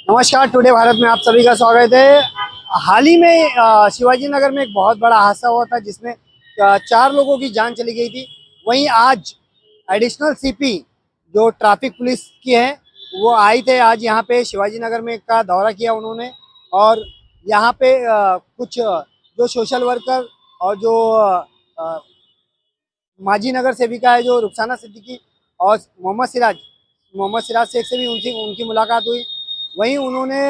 नमस्कार, टुडे भारत में आप सभी का स्वागत है। हाल ही में शिवाजी नगर में एक बहुत बड़ा हादसा हुआ था जिसमें 4 लोगों की जान चली गई थी। वहीं आज एडिशनल सीपी जो ट्रैफिक पुलिस की है वो आई थे आज यहाँ पे शिवाजी नगर में का दौरा किया उन्होंने। और यहाँ पे कुछ जो सोशल वर्कर और जो अ, माजी नगर सेविका है जो रुखसाना सिद्दीकी और मोहम्मद सिराज शेख से भी उनकी उनकी मुलाकात हुई। वहीं उन्होंने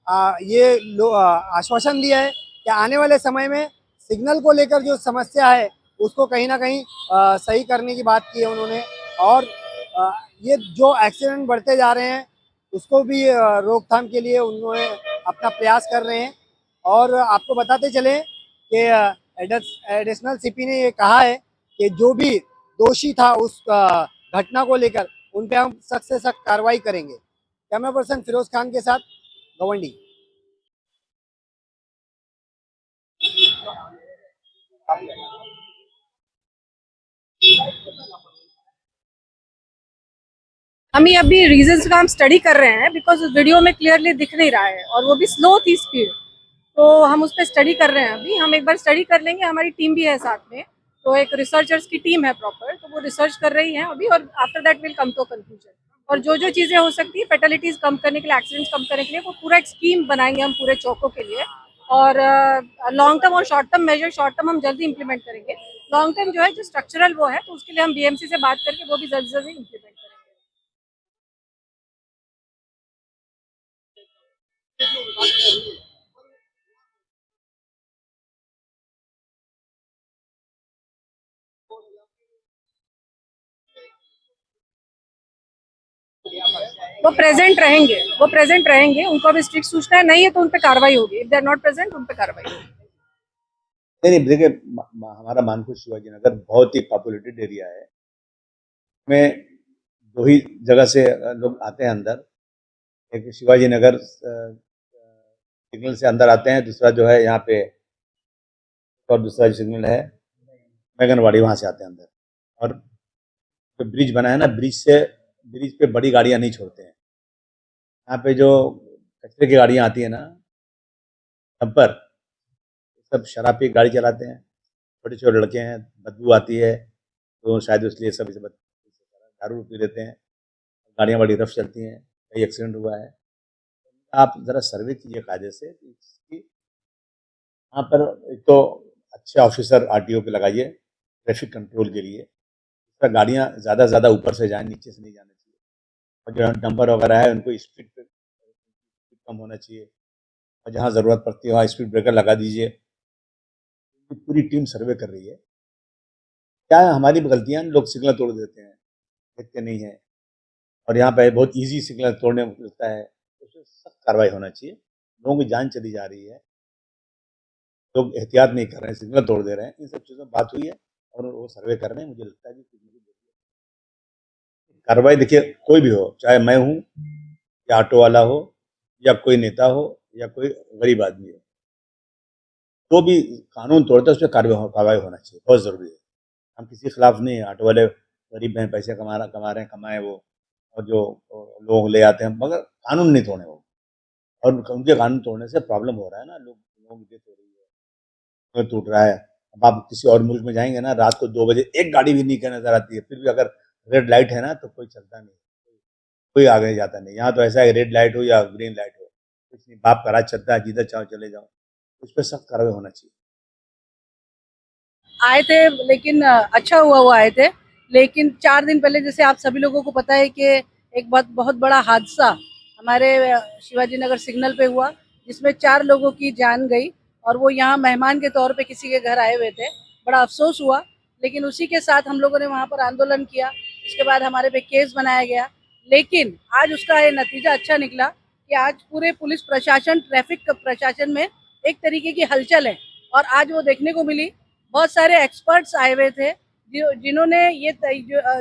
आश्वासन दिया है कि आने वाले समय में सिग्नल को लेकर जो समस्या है उसको कहीं ना कहीं सही करने की बात की है उन्होंने। और अ, ये जो एक्सीडेंट बढ़ते जा रहे हैं उसको भी रोकथाम के लिए उन्होंने अपना प्रयास कर रहे हैं। और आपको बताते चले कि एडिशनल सीपी ने ये कहा है कि जो भी दोषी था उस घटना को लेकर उन पे हम सख्त से सख्त कार्रवाई करेंगे। कैमरा पर्सन फिरोज खान के साथ गवंडी। हम ये अभी रीजंस का हम स्टडी कर रहे हैं बिकॉज उस वीडियो में क्लियरली दिख नहीं रहा है और वो भी स्लो थी स्पीड। तो हम उस पर स्टडी कर रहे हैं। अभी हम एक बार स्टडी कर लेंगे, हमारी टीम भी है साथ में। तो एक रिसर्चर्स की टीम है प्रॉपर, तो वो रिसर्च कर रही है अभी और after that will come to conclusion. और जो जो चीज़ें हो सकती है फैटेलिटीज कम करने के लिए, एक्सीडेंट्स कम करने के लिए, वो पूरा एक स्कीम बनाएंगे हम पूरे चौकों के लिए। और लॉन्ग टर्म और short term measure, short term हम जल्दी इंप्लीमेंट करेंगे। लॉन्ग टर्म जो है जो स्ट्रक्चरल वो है, तो उसके लिए हम बीएमसी से बात करके वो भी जल्दी जल्दी इंप्लीमेंट करेंगे। वो प्रेजेंट रहेंगे, उनको अभी स्ट्रिक्ट सूचना है, नहीं है तो उन पर कार्रवाई होगी। If they are not present उन पर कार्रवाई होगी। नहीं नहीं, देखिए हमारा मानपुर शिवाजी नगर बहुत ही पॉपुलेटेड एरिया है। में दो ही जगह से लोग आते हैं अंदर। एक शिवाजी नगर सिग्नल से अंदर आते हैं, दूसरा जो है यहाँ पे और दूसरा जो सिग्नल है मैगनवाड़ी, वहां से आते हैं अंदर। और जो ब्रिज बना है ना, ब्रिज पे बड़ी गाड़ियां नहीं छोड़ते हैं। यहाँ पे जो कचरे की गाड़ियां आती है ना, डंपर, सब शराब की गाड़ी चलाते हैं। छोटे छोटे लड़के हैं, बदबू आती है तो शायद इसलिए सब इसे दारू पी लेते हैं। गाड़ियाँ बड़ी रफ चलती हैं, कई एक्सीडेंट हुआ है। आप ज़रा सर्वे कीजिए कायदे से कि यहाँ पर एक तो अच्छे ऑफिसर आरटीओ पे लगाइए ट्रैफिक कंट्रोल के लिए। गाड़ियाँ ज़्यादा से ज़्यादा ऊपर से जाएं, नीचे से नहीं जाना चाहिए। और जो डंपर वगैरह है उनको स्पीड पे कम होना चाहिए, और जहाँ ज़रूरत पड़ती है वहाँ स्पीड ब्रेकर लगा दीजिए। पूरी टीम सर्वे कर रही है। क्या है, हमारी गलतियाँ, लोग सिग्नल तोड़ देते हैं, देखते नहीं है। और यहाँ पे बहुत इजी सिग्नल तोड़ने में मिलता है, तो उसमें सख्त कार्रवाई होना चाहिए। लोगों की जान चली जा रही है, लोग एहतियात नहीं कर रहे हैं, सिग्नल तोड़ दे रहे हैं। इन सब चीज़ों में बात हुई है और वो सर्वे कर रहे हैं। मुझे लगता है कि कार्रवाई, देखिए कोई भी हो, चाहे मैं हूँ या ऑटो वाला हो या कोई नेता हो या कोई गरीब आदमी हो, तो भी कानून तोड़ता है उस पर कार्रवाई होना चाहिए, बहुत ज़रूरी है। हम किसी के खिलाफ नहीं है। ऑटो वाले गरीब हैं, पैसे कमा रहे हैं, कमाए वो, और जो लोग ले आते हैं, मगर कानून नहीं तोड़े वो। और उनके कानून तोड़ने से प्रॉब्लम हो रहा है ना, लोगों की डेथ हो रही है, टूट रहा है। अब आप किसी और मुल्क में जाएंगे ना, रात को 2 बजे एक गाड़ी भी नहीं कर नजर आती है, फिर भी अगर रेड लाइट है ना तो कोई चलता नहीं, कोई आगे जाता नहीं। यहाँ तो ऐसा है, रेड लाइट हो या ग्रीन लाइट हो, कुछ नहीं, बाप का राज चलता है, जिधर चाहो चले जाओ। उस पर सख्त कार्रवाई होना चाहिए। आए थे, लेकिन अच्छा हुआ वो आए थे। लेकिन 4 दिन पहले, जैसे आप सभी लोगों को पता है कि एक बहुत बहुत बड़ा हादसा हमारे शिवाजी नगर सिग्नल पे हुआ, जिसमें 4 लोगों की जान गई। और वो यहाँ मेहमान के तौर पे किसी के घर आए हुए थे। बड़ा अफसोस हुआ। लेकिन उसी के साथ हम लोगों ने वहाँ पर आंदोलन किया। उसके बाद हमारे पे केस बनाया गया। लेकिन आज उसका ये नतीजा अच्छा निकला कि आज पूरे पुलिस प्रशासन, ट्रैफिक प्रशासन में एक तरीके की हलचल है। और आज वो देखने को मिली, बहुत सारे एक्सपर्ट्स आए हुए थे जिन्होंने ये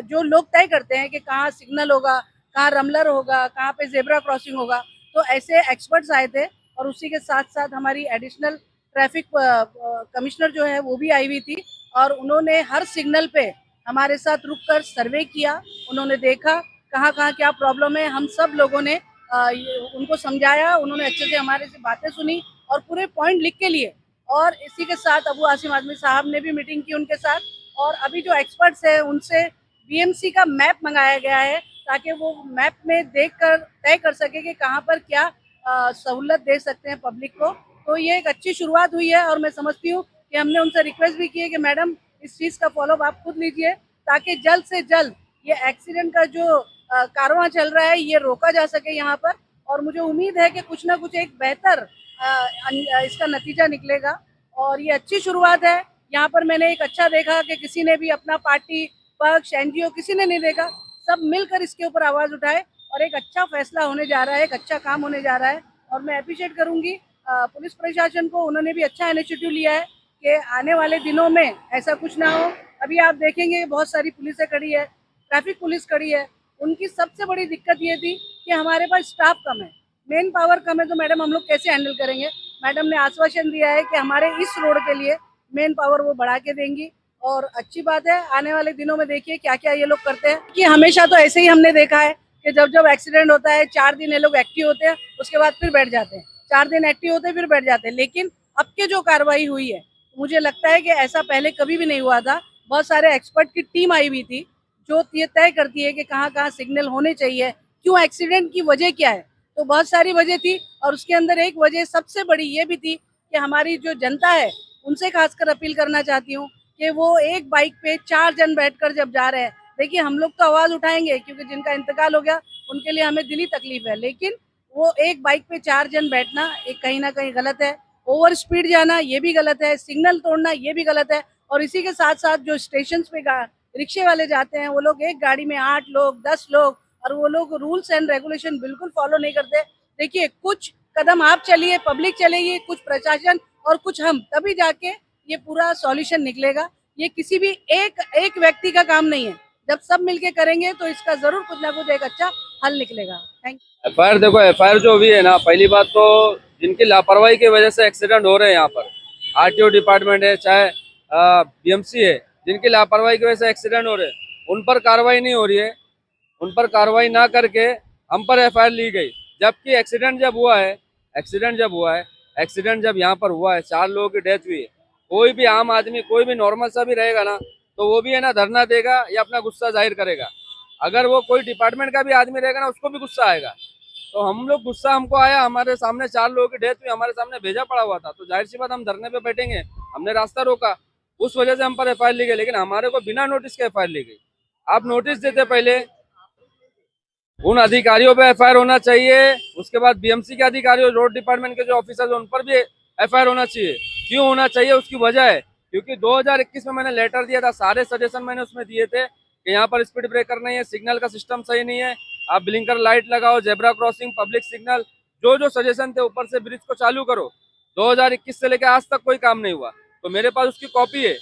जो लोग तय करते हैं कि कहाँ सिग्नल होगा, कहाँ रमलर होगा, कहाँ पे जेब्रा क्रॉसिंग होगा, तो ऐसे एक्सपर्ट्स आए थे। और उसी के साथ साथ हमारी एडिशनल ट्रैफिक कमिश्नर जो है वो भी आई हुई थी। और उन्होंने हर सिग्नल पे हमारे साथ रुककर सर्वे किया। उन्होंने देखा कहाँ कहाँ क्या प्रॉब्लम है। हम सब लोगों ने उनको समझाया, उन्होंने अच्छे से हमारे से बातें सुनी और पूरे पॉइंट लिख के लिए। और इसी के साथ अबू आसिम आजमी साहब ने भी मीटिंग की उनके साथ, और अभी जो एक्सपर्ट्स हैं उनसे बीएमसी का मैप मंगाया गया है, ताकि वो मैप में देख कर तय कर सके कि कहाँ पर क्या सहूलत दे सकते हैं पब्लिक को। तो ये एक अच्छी शुरुआत हुई है, और मैं समझती हूँ कि हमने उनसे रिक्वेस्ट भी की है कि मैडम इस चीज़ का फॉलोअप आप खुद लीजिए, ताकि जल्द से जल्द ये एक्सीडेंट का जो कारवां चल रहा है ये रोका जा सके यहाँ पर। और मुझे उम्मीद है कि कुछ ना कुछ एक बेहतर इसका नतीजा निकलेगा, और ये अच्छी शुरुआत है। यहाँ पर मैंने एक अच्छा देखा कि किसी ने भी अपना पार्टी पक्ष एनजीओ किसी ने नहीं देखा, सब मिलकर इसके ऊपर आवाज़ उठाए, और एक अच्छा फैसला होने जा रहा है, एक अच्छा काम होने जा रहा है। और मैं अप्रिशिएट करूँगी पुलिस प्रशासन को, उन्होंने भी अच्छा इनिशिएटिव लिया है कि आने वाले दिनों में ऐसा कुछ ना हो। अभी आप देखेंगे बहुत सारी पुलिसें खड़ी है, ट्रैफिक पुलिस खड़ी है, उनकी सबसे बड़ी दिक्कत ये थी कि हमारे पास स्टाफ कम है, मेन पावर कम है, तो मैडम हम लोग कैसे हैंडल करेंगे। मैडम ने आश्वासन दिया है कि हमारे इस रोड के लिए मेन पावर वो बढ़ा के देंगी, और अच्छी बात है। आने वाले दिनों में देखिए क्या क्या ये लोग करते हैं, कि हमेशा तो ऐसे ही हमने देखा है कि जब जब एक्सीडेंट होता है 4 दिन ये लोग एक्टिव होते हैं, उसके बाद फिर बैठ जाते हैं, 4 दिन एक्टिव होते हैं फिर बैठ जाते हैं। लेकिन अब के जो कार्रवाई हुई है, मुझे लगता है कि ऐसा पहले कभी भी नहीं हुआ था। बहुत सारे एक्सपर्ट की टीम आई हुई थी जो ये तय करती है कि कहाँ कहाँ सिग्नल होने चाहिए, क्यों एक्सीडेंट की वजह क्या है। तो बहुत सारी वजह थी, और उसके अंदर एक वजह सबसे बड़ी ये भी थी कि हमारी जो जनता है उनसे खासकर अपील करना चाहती हूँ कि वो एक बाइक पे 4 जन बैठकर जब जा रहे हैं, देखिए हम लोग तो आवाज़ उठाएंगे क्योंकि जिनका इंतकाल हो गया उनके लिए हमें दिली तकलीफ है, लेकिन वो एक बाइक पे 4 जन बैठना एक कहीं ना कहीं गलत है। ओवर स्पीड जाना ये भी गलत है, सिग्नल तोड़ना ये भी गलत है। और इसी के साथ साथ जो स्टेशन पे रिक्शे वाले जाते हैं, वो लोग एक गाड़ी में 8 लोग 10 लोग, और वो लोग रूल्स एंड रेगुलेशन बिल्कुल फॉलो नहीं करते। देखिए कुछ कदम आप चलिए, पब्लिक चलेगी, कुछ प्रशासन और कुछ हम, तभी जाके ये पूरा सॉल्यूशन निकलेगा। ये किसी भी एक व्यक्ति का काम नहीं है, जब सब मिलके करेंगे तो इसका जरूर कुछ ना कुछ एक अच्छा हल निकलेगा। Thank you. एफआईआर देखो, एफआईआर जो भी है ना, पहली बात तो जिनकी लापरवाही की वजह से एक्सीडेंट हो रहे हैं यहाँ पर, आरटीओ डिपार्टमेंट है चाहे बीएमसी है, जिनकी लापरवाही की वजह से एक्सीडेंट हो रहे हैं उन पर कार्रवाई नहीं हो रही है। उन पर कार्रवाई ना करके हम पर एफआईआर ली गई, जबकि एक्सीडेंट जब यहाँ पर हुआ है 4 लोगों की डेथ हुई है। कोई भी आम आदमी, कोई भी नॉर्मल सा भी रहेगा ना, तो वो भी है ना धरना देगा या अपना गुस्सा जाहिर करेगा। अगर वो कोई डिपार्टमेंट का भी आदमी रहेगा ना, उसको भी गुस्सा आएगा। तो हम लोग, गुस्सा हमको आया, हमारे सामने 4 लोगों की डेथ हुई, हमारे सामने भेजा पड़ा हुआ था, तो जाहिर सी बात हम धरने पे बैठेंगे। हमने रास्ता रोका, उस वजह से हम पर एफआईआर ली गई, लेकिन हमारे को बिना नोटिस के एफआईआर ली गई। आप नोटिस देते पहले, उन अधिकारियों पे एफआईआर होना चाहिए। उसके बाद बीएमसी के अधिकारियों, रोड डिपार्टमेंट के जो ऑफिसर्स हैं उन पर भी एफआईआर होना चाहिए। क्यों होना चाहिए, उसकी वजह है क्योंकि 2021 में मैंने लेटर दिया था, सारे सजेशन मैंने उसमें दिए थे कि यहाँ पर स्पीड ब्रेकर नहीं है, सिग्नल का सिस्टम सही नहीं है, आप ब्लिंकर लाइट लगाओ, जेब्रा क्रॉसिंग, पब्लिक सिग्नल, जो जो सजेशन थे, ऊपर से ब्रिज को चालू करो। 2021 से लेकर आज तक कोई काम नहीं हुआ, तो मेरे पास उसकी कॉपी है।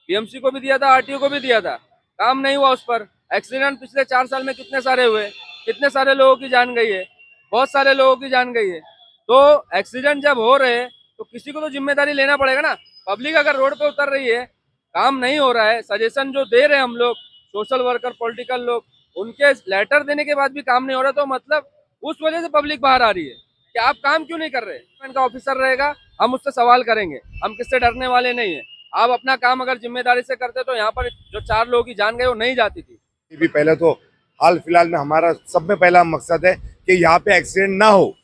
बीएमसी को भी दिया था, आरटीओ को भी दिया था, काम नहीं हुआ उस पर। एक्सीडेंट पिछले 4 साल में कितने सारे हुए, कितने सारे लोगों की जान गई है, बहुत सारे लोगों की जान गई है। तो एक्सीडेंट जब हो रहे हैं तो किसी को तो जिम्मेदारी लेना पड़ेगा ना। पब्लिक अगर रोड पे उतर रही है, काम नहीं हो रहा है, सजेशन जो दे रहे हैं हम लोग, सोशल वर्कर, पॉलिटिकल लोग, उनके लेटर देने के बाद भी काम नहीं हो रहा, तो मतलब उस वजह से पब्लिक बाहर आ रही है कि आप काम क्यों नहीं कर रहे। इनका ऑफिसर रहेगा, हम उससे सवाल करेंगे, हम किससे डरने वाले नहीं है। आप अपना काम अगर जिम्मेदारी से करते तो यहाँ पर जो 4 लोगों की जान गई वो नहीं जाती थी। भी पहले तो हाल फिलहाल में हमारा सब में पहला मकसद है कि यहाँ पे एक्सीडेंट ना हो,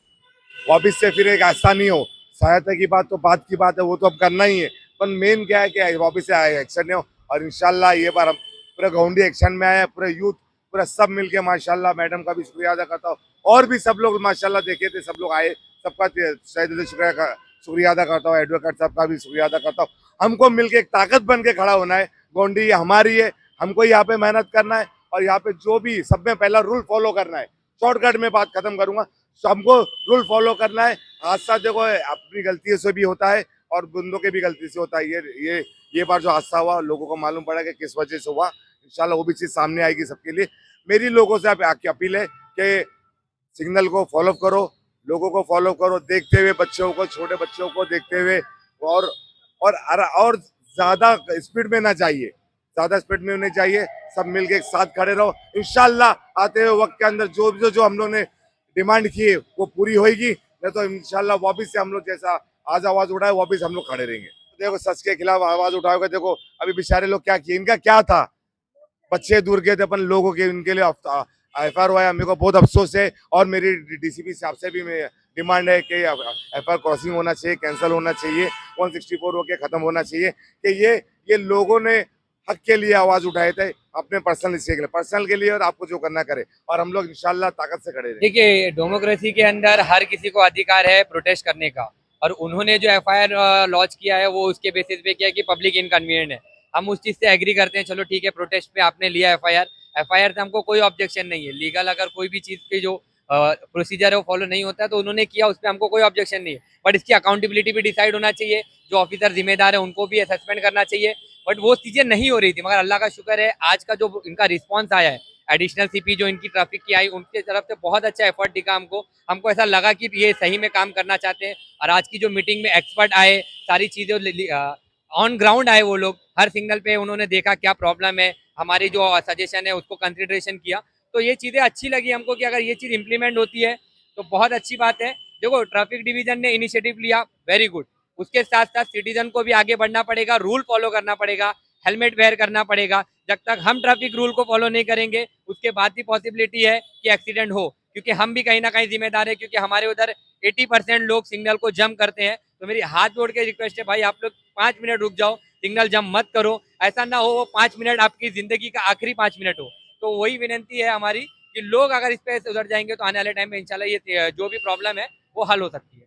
वापिस से फिर एक ऐसा नहीं हो। सहायता की बात तो बात की बात है, वो तो अब करना ही है, पर मेन क्या है कि वापिस से एक्शन नहीं हो। और इंशाल्लाह ये बार हम पूरे घोंडी एक्शन में आए हैं, पूरे यूथ, पूरा सब मिलके माशाल्लाह। मैडम का भी शुक्रिया अदा करता हूँ, और भी सब लोग माशाल्लाह देखे थे, सब लोग आए, सबका शायद शुक्रिया अदा करता हूँ। एडवोकेट साहब का भी शुक्रिया अदा करता हूँ। हमको मिलके एक ताकत बन के खड़ा होना है। गोंडी हमारी है, हमको यहाँ पे मेहनत करना है, और यहाँ पे जो भी सब में पहला रूल फॉलो करना है। शॉर्टकट में बात खत्म करूंगा, तो हमको रूल फॉलो करना है। हादसा देखो अपनी गलती से भी होता है और बंदों के भी गलती से होता है। ये बार जो हादसा हुआ, लोगों को मालूम पड़ा कि किस वजह से हुआ, इंशाल्लाह वो भी चीज़ सामने आएगी सबके लिए। मेरी लोगों से आपकी अपील है कि सिग्नल को फॉलो करो, लोगों को फॉलो करो, देखते हुए बच्चों को, छोटे बच्चों को देखते हुए, और ज़्यादा स्पीड में ना चाहिए, ज़्यादा स्पीड में नहीं चाहिए। सब मिलके एक साथ खड़े रहो, इंशाल्लाह आते हुए वक्त के अंदर जो हम लोग ने डिमांड की है वो पूरी होगी, नहीं तो इंशाल्लाह वापिस से हम लोग जैसा आज आवाज उठाए वापिस हम लोग खड़े रहेंगे। देखो सच के खिलाफ आवाज उठाओगे, देखो अभी बेचारे लोग क्या किए, इनका क्या था, बच्चे दूर गए थे अपन लोगों के, उनके लिए FIR हुआ है, मेरे को बहुत अफसोस है। और मेरी DCP साहब से भी मैं डिमांड है कि FIR क्रॉसिंग होना चाहिए, कैंसिल होना चाहिए, 164 होके खत्म होना चाहिए कि ये लोगों ने हक के लिए आवाज उठाए थे, अपने पर्सनल के लिए, और आपको जो करना करे, और हम लोग इंशाल्लाह ताकत से खड़े रहेंगे। देखिए, डेमोक्रेसी के अंदर हर किसी को अधिकार है प्रोटेस्ट करने का, और उन्होंने जो FIR लॉन्च किया है वो उसके बेसिस पे किया कि पब्लिक इनकन्वीनियंट है। हम उस चीज़ से एग्री करते हैं, चलो ठीक है, प्रोटेस्ट पे आपने लिया FIR से हमको कोई ऑब्जेक्शन नहीं है। लीगल अगर कोई भी चीज़ पे जो प्रोसीजर है वो फॉलो नहीं होता है तो उन्होंने किया, उस पर हमको कोई ऑब्जेक्शन नहीं है। बट इसकी अकाउंटेबिलिटी भी डिसाइड होना चाहिए, जो ऑफिसर जिम्मेदार है उनको भी सस्पेंड करना चाहिए। बट वो चीज़ें नहीं हो रही थी, मगर अल्लाह का शुक्र है आज का जो इनका रिस्पॉन्स आया है, एडिशनल CP जो इनकी ट्रैफिक की आई, उनके तरफ से बहुत अच्छा एफर्ट दिखा हमको ऐसा लगा कि ये सही में काम करना चाहते हैं। और आज की जो मीटिंग में एक्सपर्ट आए, सारी चीज़ें ऑन ग्राउंड आए, वो लोग हर सिग्नल पे उन्होंने देखा क्या प्रॉब्लम है, हमारी जो सजेशन है उसको कंसिडरेशन किया। तो ये चीज़ें अच्छी लगी हमको कि अगर ये चीज़ इम्प्लीमेंट होती है तो बहुत अच्छी बात है। देखो, ट्रैफिक डिवीजन ने इनिशिएटिव लिया, वेरी गुड। उसके साथ साथ सिटीजन को भी आगे बढ़ना पड़ेगा, रूल फॉलो करना पड़ेगा, हेलमेट वेयर करना पड़ेगा। जब तक हम ट्रैफिक रूल को फॉलो नहीं करेंगे उसके बाद भी पॉसिबिलिटी है कि एक्सीडेंट हो, क्योंकि हम भी कहीं ना कहीं जिम्मेदार है, क्योंकि हमारे उधर 80% लोग सिग्नल को जंप करते हैं। तो मेरी हाथ जोड़ के रिक्वेस्ट है, भाई आप लोग 5 मिनट रुक जाओ, सिग्नल जंप मत करो। ऐसा ना हो वो 5 मिनट आपकी जिंदगी का आखिरी 5 मिनट हो। तो वही विनती है हमारी कि लोग अगर इस पे सुधर जाएंगे तो आने वाले टाइम में इंशाल्लाह ये जो भी प्रॉब्लम है वो हल हो सकती है।